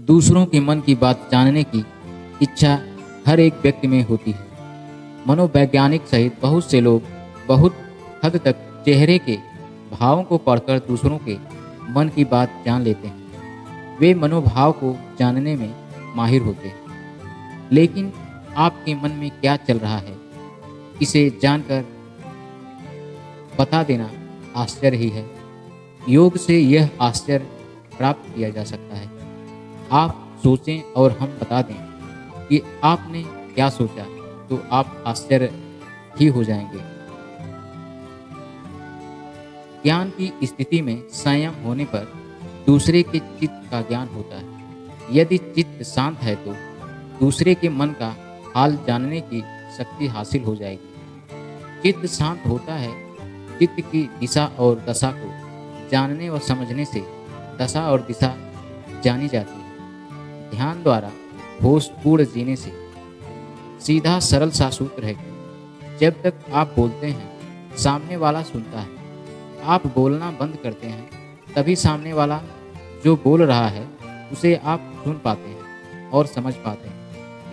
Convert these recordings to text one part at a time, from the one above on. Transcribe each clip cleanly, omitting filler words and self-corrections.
दूसरों के मन की बात जानने की इच्छा हर एक व्यक्ति में होती है। मनोवैज्ञानिक सहित बहुत से लोग बहुत हद तक चेहरे के भावों को पढ़कर दूसरों के मन की बात जान लेते हैं। वे मनोभाव को जानने में माहिर होते हैं। लेकिन आपके मन में क्या चल रहा है, इसे जानकर बता देना आश्चर्य ही है। योग से यह आश्चर्य प्राप्त किया जा सकता है। आप सोचें और हम बता दें कि आपने क्या सोचा, तो आप आश्चर्य ही हो जाएंगे। ज्ञान की स्थिति में संयम होने पर दूसरे के चित्त का ज्ञान होता है। यदि चित्त शांत है तो दूसरे के मन का हाल जानने की शक्ति हासिल हो जाएगी। चित्त शांत होता है। चित्त की दिशा और दशा को जानने व समझने से दशा और दिशा जानी जाती है। ध्यान द्वारा होशपूर्ण जीने से सीधा सरल सा सूत्र है कि जब तक आप बोलते हैं सामने वाला सुनता है। आप बोलना बंद करते हैं तभी सामने वाला जो बोल रहा है उसे आप सुन पाते हैं और समझ पाते हैं।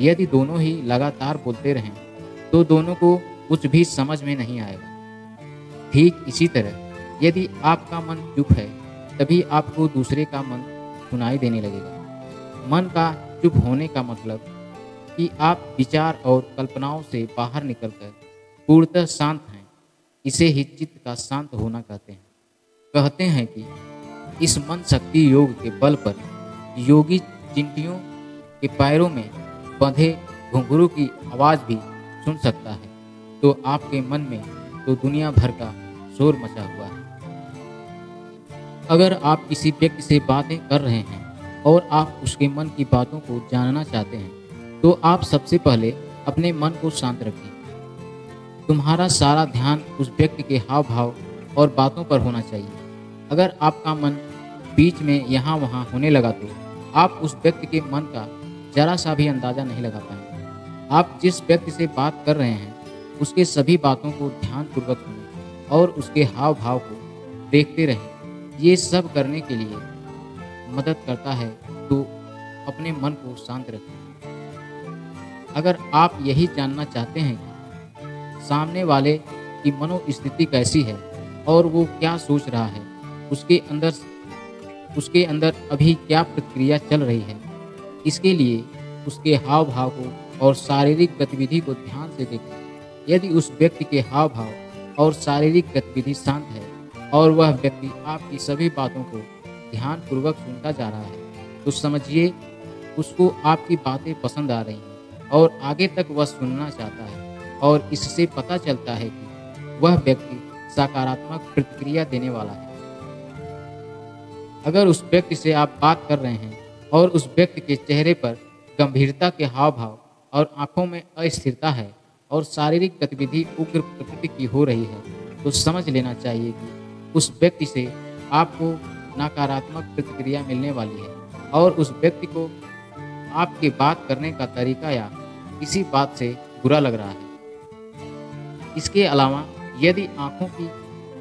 यदि दोनों ही लगातार बोलते रहें तो दोनों को कुछ भी समझ में नहीं आएगा। ठीक इसी तरह यदि आपका मन चुप है तभी आपको दूसरे का मन सुनाई देने लगेगा। मन का चुप होने का मतलब कि आप विचार और कल्पनाओं से बाहर निकलकर पूर्णतः शांत हैं। इसे ही चित्त का शांत होना कहते हैं। कहते हैं कि इस मन शक्ति योग के बल पर योगी चिंटियों के पैरों में बंधे घुंघरू की आवाज़ भी सुन सकता है। तो आपके मन में तो दुनिया भर का शोर मचा हुआ है। अगर आप किसी व्यक्ति से बातें कर रहे हैं और आप उसके मन की बातों को जानना चाहते हैं तो आप सबसे पहले अपने मन को शांत रखिए। तुम्हारा सारा ध्यान उस व्यक्ति के हाव भाव और बातों पर होना चाहिए। अगर आपका मन बीच में यहाँ वहाँ होने लगा तो आप उस व्यक्ति के मन का जरा सा भी अंदाज़ा नहीं लगा पाएंगे। आप जिस व्यक्ति से बात कर रहे हैं उसके सभी बातों को ध्यानपूर्वक सुनें और उसके हाव भाव को देखते रहें। ये सब करने के लिए मदद करता है तो अपने मन को शांत रखें। अगर आप यही जानना चाहते हैं कि सामने वाले की मनोस्थिति कैसी है और वो क्या सोच रहा है, उसके अंदर अभी क्या प्रक्रिया चल रही है, इसके लिए उसके हाव भाव को और शारीरिक गतिविधि को ध्यान से देखें। यदि उस व्यक्ति के हाव भाव और शारीरिक गतिविधि शांत है और वह व्यक्ति आपकी सभी बातों को ध्यानपूर्वक सुनता जा रहा है तो समझिए उसको आपकी बातें पसंद आ रही हैं और आगे तक वह सुनना चाहता है। और इससे पता चलता है कि वह व्यक्ति सकारात्मक प्रतिक्रिया देने वाला है। अगर उस व्यक्ति से आप बात कर रहे हैं और उस व्यक्ति के चेहरे पर गंभीरता के हाव भाव और आंखों में अस्थिरता है और शारीरिक गतिविधि उग्र प्रकृति की हो रही है तो समझ लेना चाहिए कि उस व्यक्ति से आपको नकारात्मक प्रतिक्रिया मिलने वाली है और उस व्यक्ति को आपके बात करने का तरीका या किसी बात से बुरा लग रहा है। इसके अलावा यदि आंखों की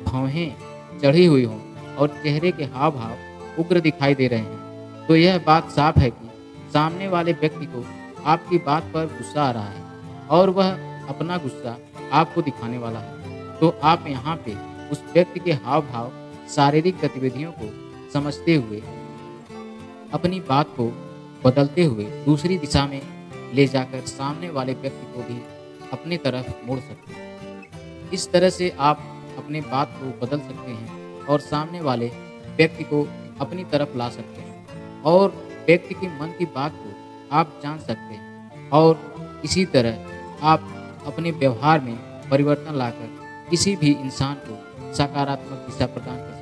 भौहें चढ़ी हुई हों और चेहरे के हाव भाव उग्र दिखाई दे रहे हैं तो यह बात साफ है कि सामने वाले व्यक्ति को आपकी बात पर गुस्सा आ रहा है और वह अपना गुस्सा आपको दिखाने वाला है। तो आप यहाँ पे उस व्यक्ति के हाव भाव, शारीरिक गतिविधियों को समझते हुए अपनी बात को बदलते हुए दूसरी दिशा में ले जाकर सामने वाले व्यक्ति को भी अपनी तरफ मोड़ सकते हैं। इस तरह से आप अपने बात को बदल सकते हैं और सामने वाले व्यक्ति को अपनी तरफ ला सकते हैं और व्यक्ति के मन की बात को आप जान सकते हैं। और इसी तरह आप अपने व्यवहार में परिवर्तन लाकर किसी भी इंसान को सकारात्मक दिशा प्रदान कर सकते हैं।